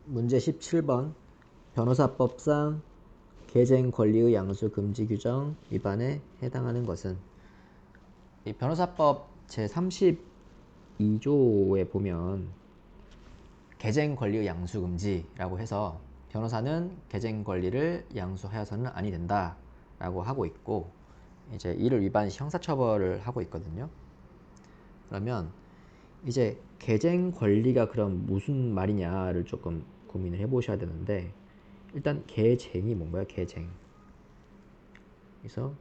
문제 17번 변호사법상 계쟁 권리의 양수 금지 규정 위반에 해당하는 것은 이 변호사법 제32조에 보면 계쟁 권리의 양수 금지라고 해서 변호사는 계쟁 권리를 양수하여서는 아니 된다 라고 하고 있고 이제 이를 위반 시 형사처벌을 하고 있거든요. 그러면 이제 계쟁 권리가 그럼 무슨 말이냐를 조금 고민을 해보셔야 되는데 일단 계쟁이 뭔가요? 계쟁. 그래서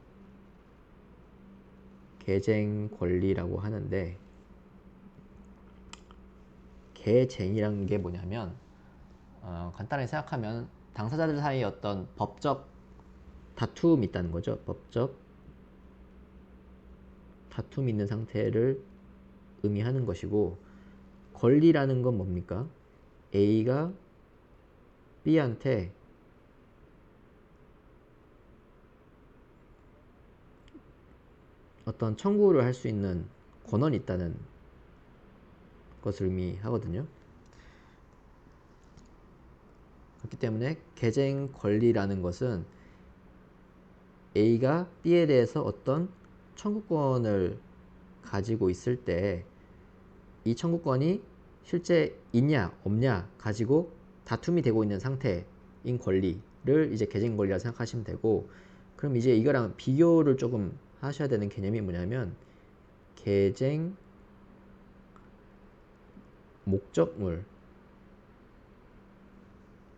계쟁 권리라고 하는데 계쟁이라는 게 뭐냐면 간단하게 생각하면 당사자들 사이에 어떤 법적 다툼이 있다는 거죠. 법적 다툼이 있는 상태를 의미하는 것이고 권리라는 건 뭡니까? A가 B한테 어떤 청구를 할 수 있는 권한이 있다는 것을 의미하거든요. 그렇기 때문에 계쟁 권리라는 것은 A가 B에 대해서 어떤 청구권을 가지고 있을 때 이 청구권이 실제 있냐 없냐 가지고 다툼이 되고 있는 상태인 권리를 이제 계쟁 권리라 생각하시면 되고, 그럼 이제 이거랑 비교를 조금 하셔야 되는 개념이 뭐냐면 계쟁 목적물,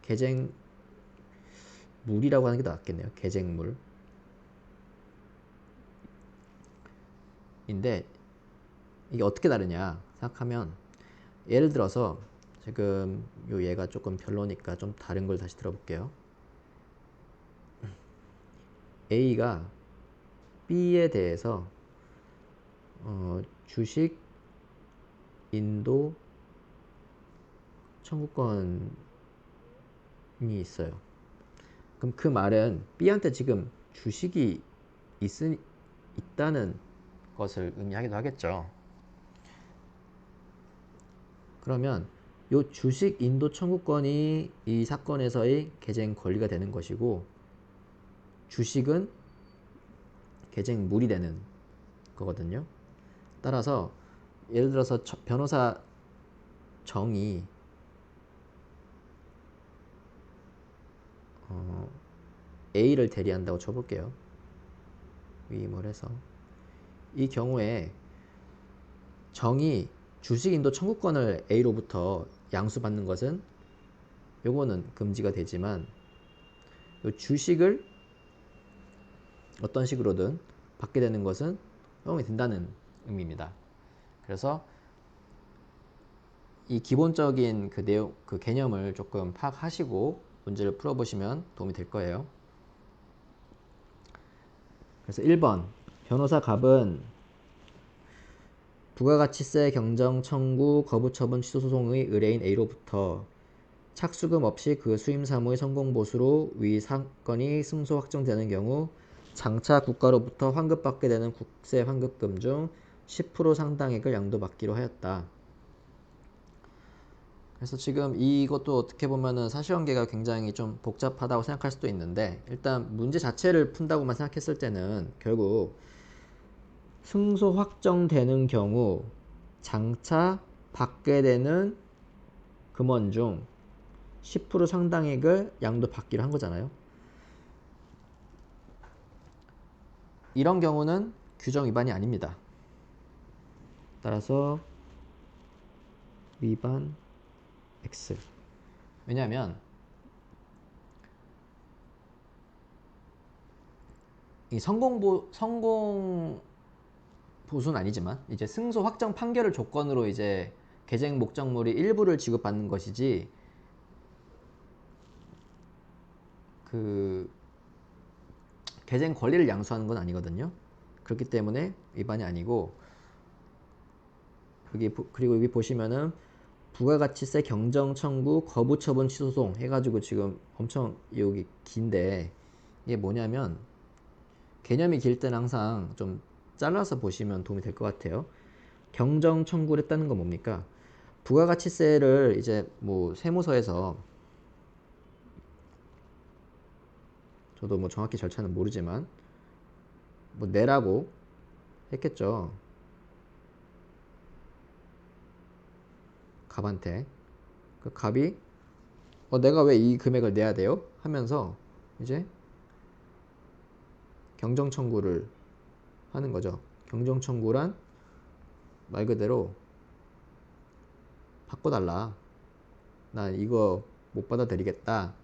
계쟁 물이라고 하는 게 더 낫겠네요. 계쟁물 인데 이게 어떻게 다르냐 생각하면, 예를 들어서 지금 요 얘가 조금 별로니까 좀 다른 걸 다시 들어볼게요. A가 B에 대해서 주식 인도 청구권이 있어요. 그럼 그 말은 B한테 지금 주식이 있다는 것을 의미하기도 하겠죠. 그러면 이 주식 인도 청구권이 이 사건에서의 계쟁 권리가 되는 것이고, 주식은 계쟁물이 되는 거거든요. 따라서 예를 들어서 변호사 정이 A를 대리한다고 쳐볼게요. 위임을 해서 이 경우에 정이 주식인도 청구권을 A로부터 양수받는 것은 요거는 금지가 되지만, 요 주식을 어떤 식으로든 받게 되는 것은 허용이 된다는 의미입니다. 그래서 이 기본적인 그 내용, 그 개념을 조금 파악하시고 문제를 풀어보시면 도움이 될 거예요. 그래서 1번 변호사 갑은 부가가치세 경정 청구 거부 처분 취소 소송의 의뢰인 A로부터 착수금 없이 그 수임 사무의 성공 보수로 위 사건이 승소 확정되는 경우 장차 국가로부터 환급받게 되는 국세 환급금 중 10% 상당액을 양도받기로 하였다. 그래서 지금 이것도 어떻게 보면은 사실관계가 굉장히 좀 복잡하다고 생각할 수도 있는데, 일단 문제 자체를 푼다고만 생각했을 때는 결국 승소 확정되는 경우 장차 받게 되는 금원 중 10% 상당액을 양도받기로 한 거잖아요. 이런 경우는 규정 위반이 아닙니다. 따라서 위반 X. 왜냐하면 이 성공 보수는 아니지만 이제 승소 확정 판결을 조건으로 이제 계쟁 목적물이 일부를 지급받는 것이지 그 계쟁 권리를 양수하는 건 아니거든요. 그렇기 때문에 위반이 아니고, 그리고 여기 보시면은 부가가치세 경정 청구 거부 처분 취소 소송 해가지고 지금 엄청 여기 긴데, 이게 뭐냐면 개념이 길 때는 항상 좀 잘라서 보시면 도움이 될 것 같아요. 경정 청구를 했다는 건 뭡니까? 부가가치세를 이제 뭐 세무서에서 저도 뭐 정확히 절차는 모르지만 뭐 내라고 했겠죠. 갑한테. 그 갑이 내가 왜 이 금액을 내야 돼요? 하면서 이제 경정 청구를 하는 거죠. 경정 청구란 말 그대로 바꿔달라. 나 이거 못 받아들이겠다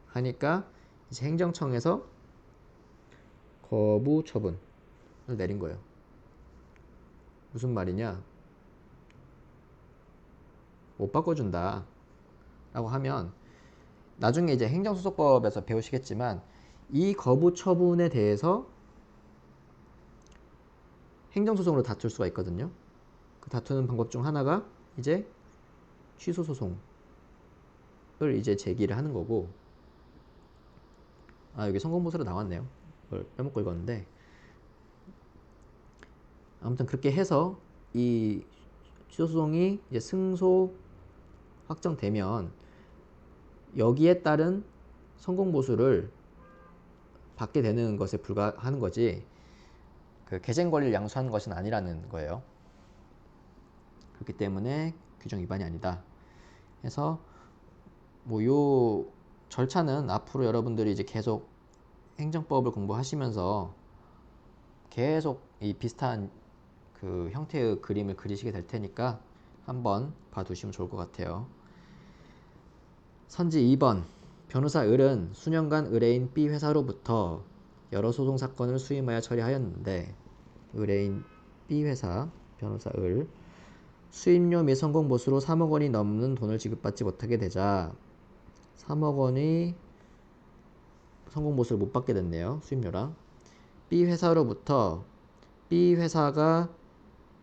하니까 이제 행정청에서 거부 처분을 내린 거예요. 무슨 말이냐? 못 바꿔준다 라고 하면 나중에 이제 행정소송법에서 배우시겠지만 이 거부 처분에 대해서 행정소송으로 다툴 수가 있거든요. 그 다투는 방법 중 하나가 이제 취소소송을 이제 제기를 하는 거고, 여기 성공보수로 나왔네요. 그걸 빼먹고 읽었는데, 아무튼 그렇게 해서 이 취소소송이 이제 승소 확정되면 여기에 따른 성공보수를 받게 되는 것에 불과하는 거지, 그 개정 권리를 양수하는 것은 아니라는 거예요. 그렇기 때문에 규정 위반이 아니다. 그래서 뭐 요 절차는 앞으로 여러분들이 이제 계속 행정법을 공부하시면서 계속 이 비슷한 그 형태의 그림을 그리시게 될 테니까 한번 봐두시면 좋을 것 같아요. 선지 2번. 변호사 을은 수년간 의뢰인 B 회사로부터 여러 소송 사건을 수임하여 처리하였는데, 의뢰인 B 회사 변호사 을 수임료 및 성공보수로 3억 원이 넘는 돈을 지급받지 못하게 되자 3억 원의 성공보수를 못 받게 됐네요. 수임료랑. B 회사로부터 B 회사가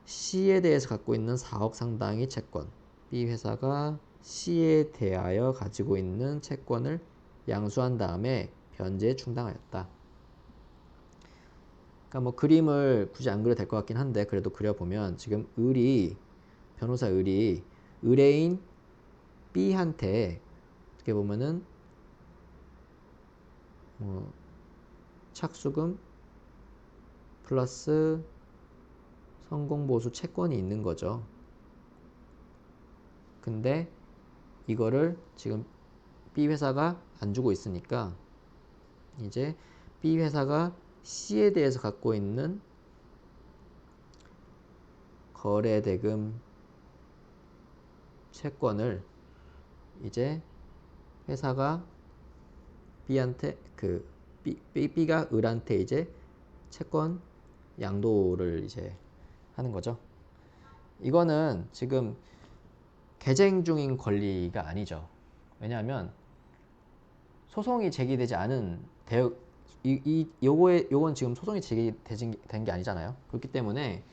C에 대해서 갖고 있는 4억 상당의 채권, B 회사가 C에 대하여 가지고 있는 채권을 양수한 다음에 변제에 충당하였다. 그러니까 뭐 그림을 굳이 안 그려도 될 것 같긴 한데 그래도 그려보면 지금 변호사 을이 의뢰인 B한테 어떻게 보면은 착수금 플러스 성공보수 채권이 있는 거죠. 근데 이거를 지금 B 회사가 안 주고 있으니까 이제 B 회사가 C에 대해서 갖고 있는 거래대금 채권을 이제 회사가 B한테 B가 을한테 이제 채권 양도를 이제 하는 거죠. 이거는 지금 개쟁 중인 권리가 아니죠. 왜냐하면 소송이 제기되지 않은 요건 지금 소송이 제기된 게 아니잖아요. 그렇기 때문에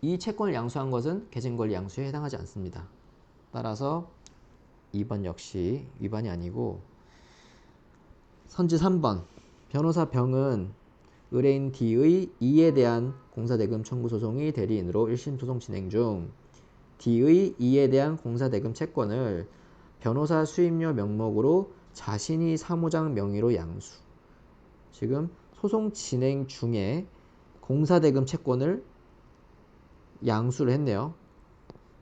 이 채권을 양수한 것은 개쟁 권리 양수에 해당하지 않습니다. 따라서 2번 역시 위반이 아니고, 선지 3번. 변호사 병은 의뢰인 D의 E에 대한 공사대금 청구 소송이 대리인으로 1심 소송 진행 중 D의 E에 대한 공사대금 채권을 변호사 수임료 명목으로 자신이 사무장 명의로 양수. 지금 소송 진행 중에 공사대금 채권을 양수를 했네요.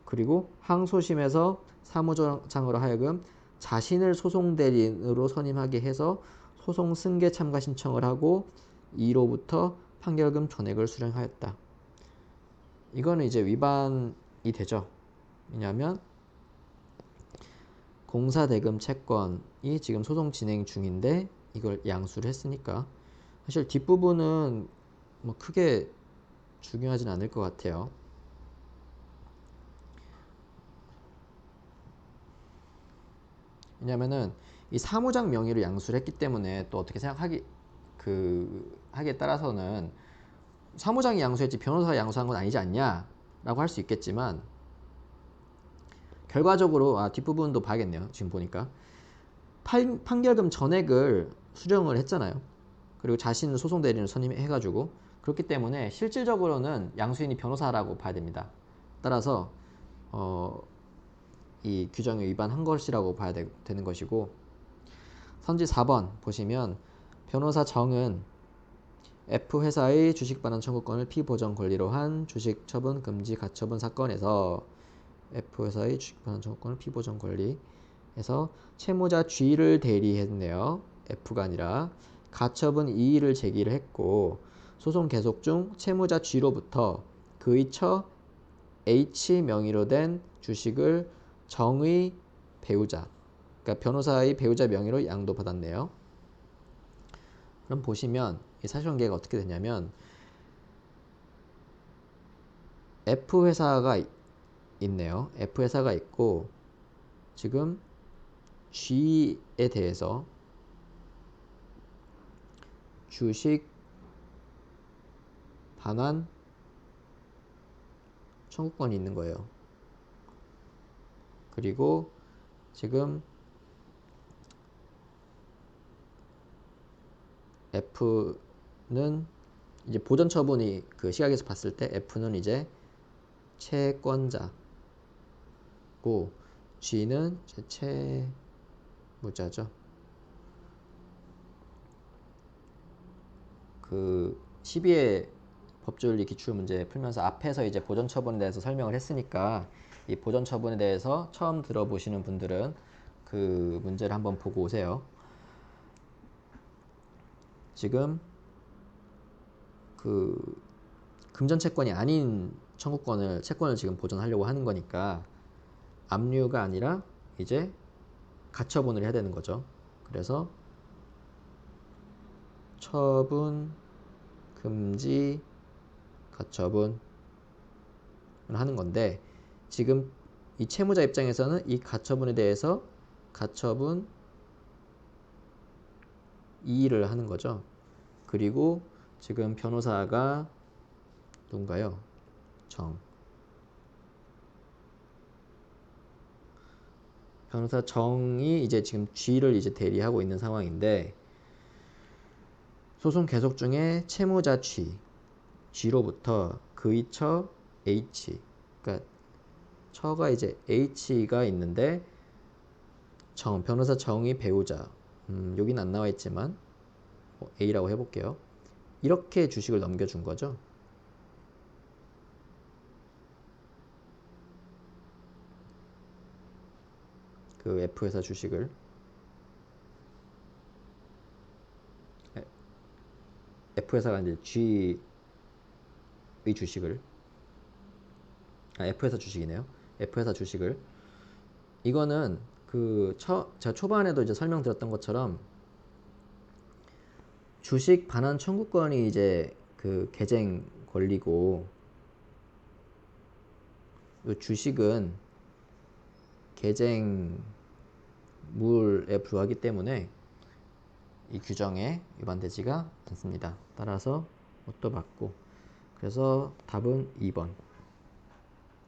그리고 항소심에서 사무장으로 하여금 자신을 소송 대리인으로 선임하게 해서 소송 승계 참가 신청을 하고 이로부터 판결금 전액을 수령하였다. 이거는 이제 위반이 되죠. 왜냐하면 공사대금 채권이 지금 소송 진행 중인데 이걸 양수를 했으니까 사실 뒷부분은 뭐 크게 중요하진 않을 것 같아요. 왜냐면은 이 사무장 명의로 양수를 했기 때문에 또 어떻게 생각하기에 따라서는 사무장이 양수했지 변호사가 양수한 건 아니지 않냐 라고 할 수 있겠지만, 결과적으로 뒷부분도 봐야겠네요. 지금 보니까 판결금 전액을 수령을 했잖아요. 그리고 자신을 소송 대리인을 선임해가지고, 그렇기 때문에 실질적으로는 양수인이 변호사라고 봐야 됩니다. 따라서 이 규정에 위반한 것이라고 봐야 되는 것이고, 선지 4번 보시면 변호사 정은 F회사의 주식 반환 청구권을 피보전 권리로 한 주식 처분 금지 가처분 사건에서 F회사의 주식 반환 청구권을 피보전 권리에서 채무자 G를 대리했네요. F가 아니라 가처분 이의를 제기를 했고 소송 계속 중 채무자 G로부터 그의 처 H 명의로 된 주식을 정의 배우자, 그러니까 변호사의 배우자 명의로 양도받았네요. 그럼 보시면 이 사실관계가 어떻게 되냐면 F회사가 있네요. F회사가 있고 지금 G에 대해서 주식 반환 청구권이 있는 거예요. 그리고 지금 F는 이제 보전 처분이 그 시각에서 봤을 때 F는 이제 채권자고 G는 이제 채무자죠. 그 12회 법조윤리 기출문제 풀면서 앞에서 이제 보전 처분에 대해서 설명을 했으니까 이 보전 처분에 대해서 처음 들어보시는 분들은 그 문제를 한번 보고 오세요. 지금 그 금전 채권이 아닌 채권을 지금 보전하려고 하는 거니까 압류가 아니라 이제 가처분을 해야 되는 거죠. 그래서 처분 금지 가처분을 하는 건데 지금 이 채무자 입장에서는 이 가처분에 대해서 가처분 이의를 하는 거죠. 그리고 지금 변호사가 누군가요? 변호사 정이 이제 지금 G를 이제 대리하고 있는 상황인데 소송 계속 중에 채무자 G로부터 그의 처 H, 그러니까 처가 이제 H가 있는데 변호사 정의 배우자, 여기는 안 나와 있지만 A라고 해볼게요. 이렇게 주식을 넘겨준 거죠. 그 F회사 주식을 F회사가 이제 G의 주식을 F회사 주식이네요. F회사 주식을 이거는 제가 초반에도 이제 설명드렸던 것처럼 주식 반환 청구권이 이제 그 계쟁 권리고 이 주식은 계쟁물에 불과하기 때문에 이 규정에 위반되지가 않습니다. 따라서 뭣도 맞고 그래서 답은 2번.